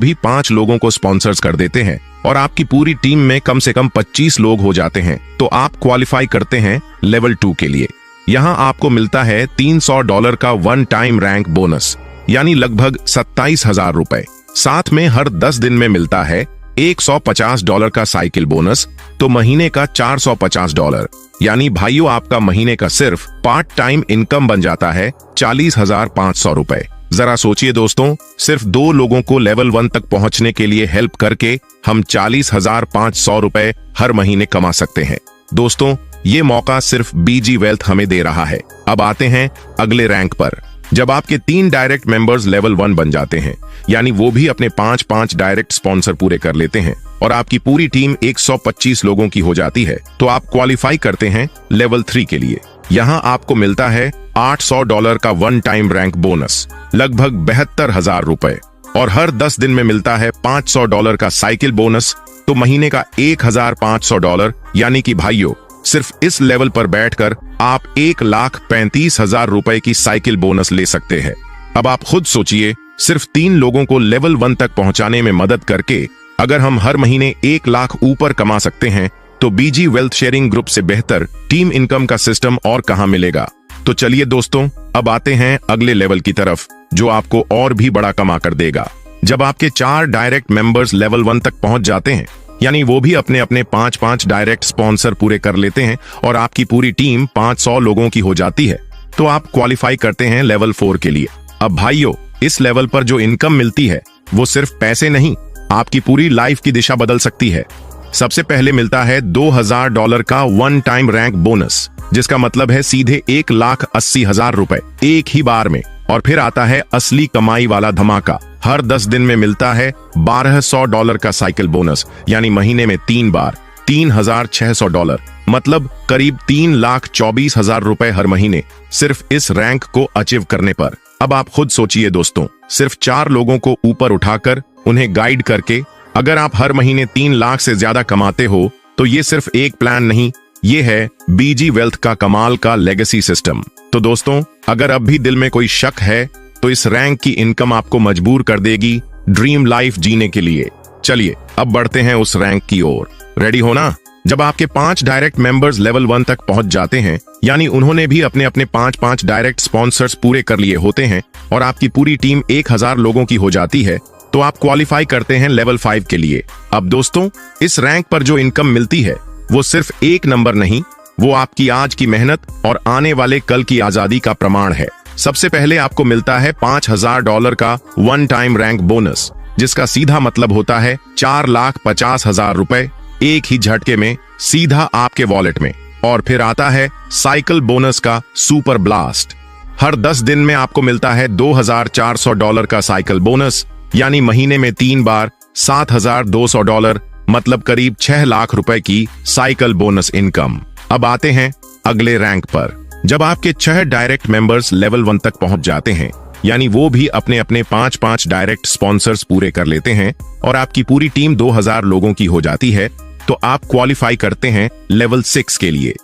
भी 5 लोगों को स्पॉन्सर्स कर देते हैं और आपकी पूरी टीम में कम से कम 25 लोग हो जाते हैं तो आप क्वालिफाई करते हैं लेवल 2 के लिए। यहाँ आपको मिलता है $300 का वन टाइम रैंक बोनस, यानी लगभग 27,000 रुपए। साथ में हर 10 दिन में मिलता है $150 का साइकिल बोनस, तो महीने का $450, यानी भाइयों आपका महीने का सिर्फ पार्ट टाइम इनकम बन जाता है 40,500 रुपए। जरा सोचिए दोस्तों, सिर्फ 2 लोगों को लेवल 1 तक पहुंचने के लिए हेल्प करके हम 40,500 रुपए हर महीने कमा सकते हैं। दोस्तों, ये मौका सिर्फ बीजी वेल्थ हमें दे रहा है। अब आते हैं अगले रैंक पर। जब आपके 3 डायरेक्ट मेंबर्स लेवल 1 बन जाते हैं, यानी वो भी अपने 5-5 डायरेक्ट स्पॉन्सर पूरे कर लेते हैं और आपकी पूरी टीम 125 लोगों की हो जाती है, तो आप क्वालिफाई करते हैं लेवल 3 के लिए। यहाँ आपको मिलता है $800 का वन टाइम रैंक बोनस, लगभग 72,000 रुपए, और हर 10 दिन में मिलता है $500 का साइकिल बोनस, तो महीने का $1,500, यानी कि भाइयों सिर्फ इस लेवल पर बैठकर आप 1,35,000 रुपए की साइकिल बोनस ले सकते हैं। अब आप खुद सोचिए, सिर्फ 3 लोगों को लेवल 1 तक पहुंचाने में मदद करके अगर हम हर महीने 1 लाख ऊपर कमा सकते हैं, तो बीजी वेल्थ शेयरिंग ग्रुप से बेहतर टीम इनकम का सिस्टम और कहां मिलेगा। तो चलिए दोस्तों, अब आते हैं अगले लेवल की तरफ, जो आपको और भी बड़ा कमा कर देगा। जब आपके 4 डायरेक्ट मेंबर्स लेवल 1 तक पहुंच जाते हैं, यानी वो भी अपने अपने 5-5 डायरेक्ट स्पॉन्सर पूरे कर लेते हैं और आपकी पूरी टीम 500 लोगों की हो जाती है, तो आप क्वालिफाई करते हैं लेवल 4 के लिए। अब भाइयों, इस लेवल पर जो इनकम मिलती है वो सिर्फ पैसे नहीं, आपकी पूरी लाइफ की दिशा बदल सकती है। सबसे पहले मिलता है $2,000 का वन टाइम रैंक बोनस, जिसका मतलब है सीधे 1,80,000 रुपए एक ही बार में। और फिर आता है असली कमाई वाला धमाका। हर 10 दिन में मिलता है $1,200 का साइकिल बोनस, यानी महीने में 3 बार $3,600, मतलब करीब 3,24,000 रुपए हर महीने, सिर्फ इस रैंक को अचीव करने पर। अब आप खुद सोचिए दोस्तों, सिर्फ 4 लोगों को ऊपर उठाकर उन्हें गाइड करके अगर आप हर महीने 3 लाख से ज्यादा कमाते हो, तो ये सिर्फ एक प्लान नहीं, ये है बीजी वेल्थ का कमाल का लेगेसी सिस्टम। तो दोस्तों, अगर अब भी दिल में कोई शक है, तो इस रैंक की इनकम आपको मजबूर कर देगी ड्रीम लाइफ जीने के लिए। चलिए अब बढ़ते हैं उस रैंक की ओर। रेडी हो ना? जब आपके 5 डायरेक्ट मेंबर्स लेवल 1 तक पहुंच जाते हैं, यानी उन्होंने भी अपने अपने 5-5 डायरेक्ट स्पॉन्सर्स पूरे कर लिए होते हैं और आपकी पूरी टीम 1,000 लोगों की हो जाती है, तो आप क्वालिफाई करते हैं लेवल 5 के लिए। अब दोस्तों, इस रैंक पर जो इनकम मिलती है वो सिर्फ एक नंबर नहीं, वो आपकी आज की मेहनत और आने वाले कल की आजादी का प्रमाण है। सबसे पहले आपको मिलता है $5,000 का वन टाइम रैंक बोनस, जिसका सीधा मतलब होता है 4,50,000 रुपए एक ही झटके में सीधा आपके वॉलेट में। और फिर आता है साइकिल बोनस का सुपर ब्लास्ट। हर 10 दिन में आपको मिलता है $2,400 का साइकिल बोनस, यानी महीने में 3 बार $7,200, मतलब करीब 6 लाख रुपए की साइकिल बोनस इनकम। अब आते हैं अगले रैंक पर। जब आपके 6 डायरेक्ट मेंबर्स लेवल 1 तक पहुंच जाते हैं, यानी वो भी अपने अपने 5-5 डायरेक्ट स्पॉन्सर्स पूरे कर लेते हैं और आपकी पूरी टीम 2,000 लोगों की हो जाती है, तो आप क्वालिफाई करते हैं लेवल 6 के लिए।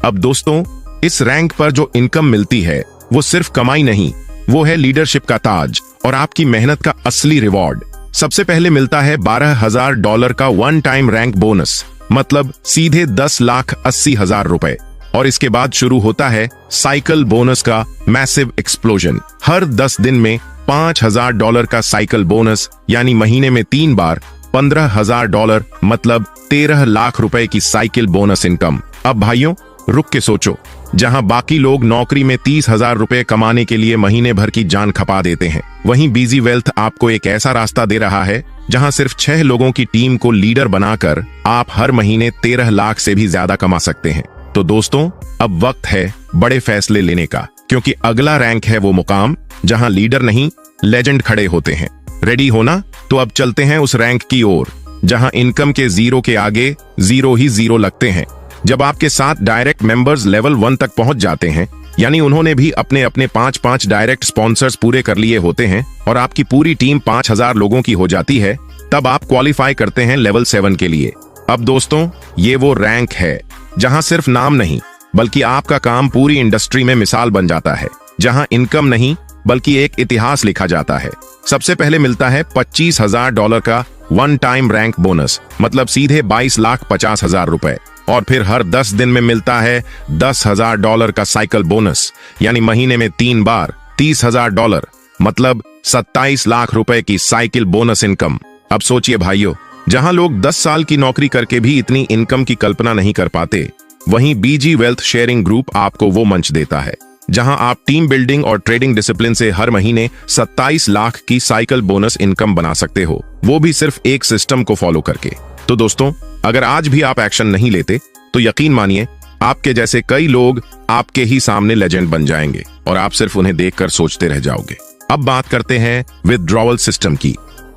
अब दोस्तों, इस रैंक पर जो इनकम मिलती है वो सिर्फ कमाई नहीं, वो है लीडरशिप का ताज और आपकी मेहनत का असली रिवॉर्ड। सबसे पहले मिलता है $12,000 का वन टाइम रैंक बोनस, मतलब सीधे 10,80,000 रुपए। और इसके बाद शुरू होता है साइकिल बोनस का मैसिव एक्सप्लोजन। हर 10 दिन में $5,000 का साइकिल बोनस, यानी महीने में 3 बार $15,000, मतलब 13 लाख रुपए की साइकिल बोनस इनकम। अब भाइयों, रुक के सोचो, जहां बाकी लोग नौकरी में 30,000 रुपए कमाने के लिए महीने भर की जान खपा देते हैं, वहीं बीजी वेल्थ आपको एक ऐसा रास्ता दे रहा है जहां सिर्फ 6 लोगों की टीम को लीडर बनाकर आप हर महीने 13 लाख से भी ज्यादा कमा सकते हैं। तो दोस्तों, अब वक्त है बड़े फैसले लेने का, क्योंकि अगला रैंक है वो मुकाम जहां लीडर नहीं, लेजेंड खड़े होते हैं। रेडी हो ना? तो अब चलते हैं उस रैंक की ओर जहां इनकम के 0 के आगे 0 ही 0 लगते हैं। जब आपके 7 डायरेक्ट मेंबर्स लेवल 1 तक पहुंच जाते हैं, यानी उन्होंने भी अपने अपने 5-5 डायरेक्ट स्पॉन्सर्स पूरे कर लिए होते हैं और आपकी पूरी टीम 5,000 लोगों की हो जाती है, तब आप क्वालिफाई करते हैं लेवल 7 के लिए। अब दोस्तों, ये वो रैंक है जहां सिर्फ नाम नहीं, बल्कि आपका काम पूरी इंडस्ट्री में मिसाल बन जाता है, जहां इनकम नहीं बल्कि एक इतिहास लिखा जाता है। सबसे पहले मिलता है $25,000 का वन टाइम रैंक बोनस, मतलब सीधे 22,50,000 रुपए। और फिर हर 10 दिन में मिलता है $10,000 का साइकिल बोनस, यानी महीने में 3 बार $30,000, मतलब 27 लाख रुपए की साइकिल बोनस इनकम। अब सोचिए भाइयों, जहां लोग 10 साल की नौकरी करके भी इतनी इनकम की कल्पना नहीं कर पाते, वहीं बीजी वेल्थ शेयरिंग ग्रुप आपको वो मंच देता है जहां आप टीम बिल्डिंग और ट्रेडिंग डिसिप्लिन से हर महीने 27 लाख की साइकिल बोनस इनकम बना सकते हो, वो भी सिर्फ एक सिस्टम को फॉलो करके। तो दोस्तों, अगर आज भी आप एक्शन नहीं लेते तो यकीन मानिए आपके जैसे कई लोग आपके ही सामने लेजेंड बन जाएंगे और आप सिर्फ उन्हें देखकर सोचते रह जाओगे। अब बात करते हैं विथड्रॉवल सिस्टम की।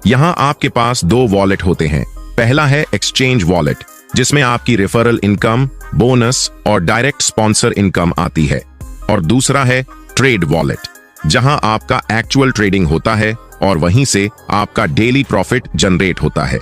यहाँ आपके पास 2 वॉलेट होते हैं। पहला है एक्सचेंज वॉलेट, जिसमें आपकी रेफरल इनकम, बोनस और डायरेक्ट स्पॉन्सर इनकम आती है, और दूसरा है ट्रेड वॉलेट, जहां आपका एक्चुअल ट्रेडिंग होता है और वहीं से आपका डेली प्रॉफिट जनरेट होता है।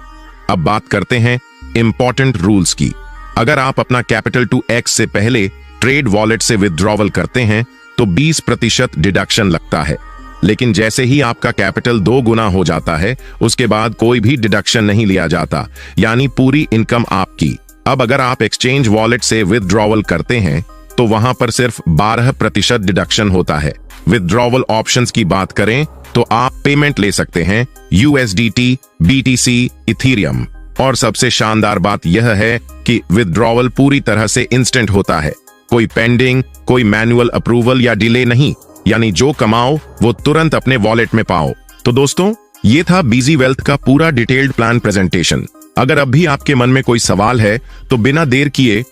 अब बात करते हैं इंपॉर्टेंट रूल्स की। अगर आप अपना कैपिटल टू एक्स से पहले ट्रेड वॉलेट से विथड्रॉवल करते हैं तो 20% डिडक्शन लगता है, लेकिन जैसे ही आपका कैपिटल 2 गुना हो जाता है उसके बाद कोई भी डिडक्शन नहीं लिया जाता, यानी पूरी इनकम आपकी। अब अगर आप एक्सचेंज वॉलेट से विथड्रॉवल करते हैं तो वहां पर सिर्फ 12% डिडक्शन होता है। विथड्रॉवल ऑप्शंस की बात करें तो आप पेमेंट ले सकते हैं USDT, BTC, इथीरियम, और सबसे शानदार बात यह है कि विथड्रॉवल पूरी तरह से इंस्टेंट होता है। कोई पेंडिंग, कोई मैनुअल अप्रूवल या डिले नहीं, यानी जो कमाओ वो तुरंत अपने वॉलेट में पाओ। तो दोस्तों, ये था बीजी वेल्थ का पूरा डिटेल्ड प्लान प्रेजेंटेशन। अगर अब भी आपके मन में कोई सवाल है तो बिना देर किए